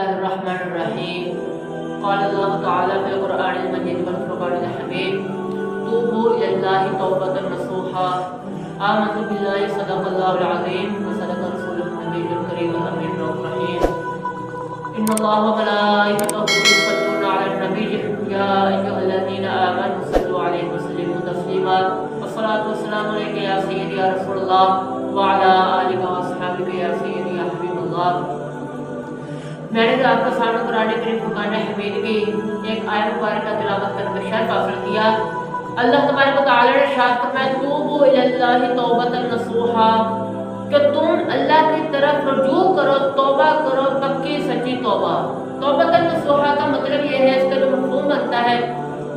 बिस्मिल्लाहिर्रहमानिर्रहीम। क़ाल अल्लाहु तआला फ़िल क़ुरआनिल मजीद वल फ़ुरक़ानिल हमीद। तूबू इलल्लाहि तौबतन नसूहा। आमनतु बिल्लाहि सदक़ल्लाहुल अज़ीम व सदक़ रसूलुहुन नबियुल करीम वल अमीनुर रहीम। इन्नल्लाहा व मलाइकतहु युसल्लूना अलन नबी या अय्युहल्लज़ीना आमनु सल्लु अलैहि व सल्लिमू तस्लीमा। वस्सलातु वस्सलामु अलैका या सय्यदी या रसूलल्लाह व अला आलिका व अस्हाबिका या सय्यदी या हबीबल्लाह। मैंने तो आपका सामने कुरान करीम फुरक़ान हमीद की एक आयत मुबारक का तिलावत करके शर्फ हासिल किया। अल्लाह तबारक व तआला ने इरशाद फरमाया तूबू इलल्लाहि तौबतन नसूहा, कि तुम अल्लाह की तरफ रुजू करो, तौबा करो, पक्की सच्ची तौबा। तौबतन नसूहा का मतलब ये है, इसका जो मफ़हूम बनता है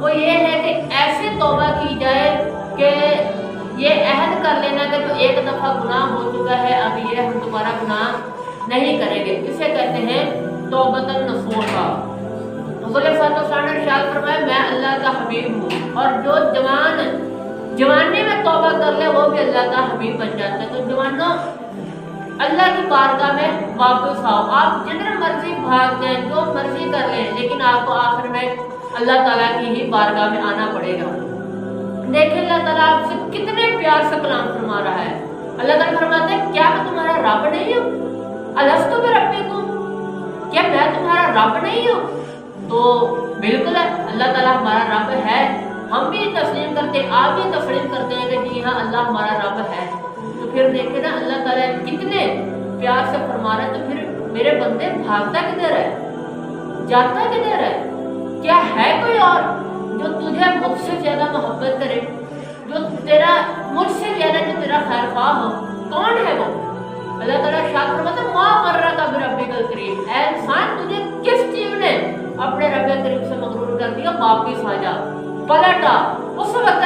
वो ये है कि ऐसे तौबा की जाए कि ये अहद कर लेना कि जो एक दफ़ा गुनाह हो चुका है अब ये हम दोबारा गुनाह नहीं करेंगे, इसे कहते हैं तौबतन नसूहा। हुज़ूर सल्लल्लाहु अलैहि वसल्लम ने फरमाया मैं अल्लाह का हबीब हूँ, और जो जवानी में तौबा कर ले वो भी अल्लाह का हबीब बन जाता है। तो जवानों, अल्लाह की बारगाह में वापस आओ। आप जिधर मर्जी भाग जाए, जो मर्जी कर लें, लेकिन आपको आखिर में अल्लाह ताला की ही बारगाह में आना पड़ेगा। देखिए अल्लाह ताला आपसे कितने प्यार से कलाम फरमा रहा है। अल्लाह ताला फरमाते हैं क्या मैं तुम्हारा रब नहीं हूँ? अलस्तु बिरब्बिकुम, क्या मैं तुम्हारा रब नहीं हूँ? तो बिल्कुल है, अल्लाह ताला हमारा रब है। हम भी तस्लीम करते हैं, आप भी तस्लीम करते हैं कि जी हाँ अल्लाह हमारा रब है। तो फिर देखे ना अल्लाह ताला कितने प्यार से फरमा रहा है। तो फिर मेरे बंदे भागता किधर है, जाता किधर है? क्या है कोई और जो तुझे मुझसे ज्यादा मोहब्बत करे, जो तेरा मुझसे ज्यादा जो तेरा खैर ख्वाह हो? कौन है वो? अल्लाह ताला शाद फरमाता है मा मर्रका बिरब्बिकल करीम, ऐ इंसान तुझे किस चीज ने अपने रब करीम से मगरूर कर दिया? वापिस आ जा, पलटा। उस वक्त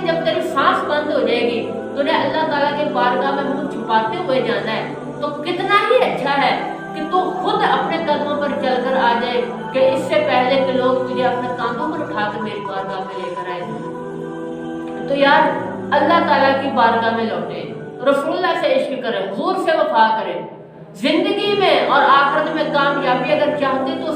जब तेरी सांस बंद हो जाएगी, तूने अल्लाह ताला के बारगाह में मुंह छुपाते हुए जाना है। तो कितना ही अच्छा है कि तू खुद अपने कदमों पर चलकर आ जाए, कि इससे पहले कि लोग तुझे अपने कांधों पर उठाकर मेरी बारगाह में लेकर आए। तो यार अल्लाह ताला की बारगाह में लौटे, रसूलुल्लाह से इश्क करें, हुजूर से वफा करें। जिंदगी में और आखिरत में कामयाबी अगर चाहते तो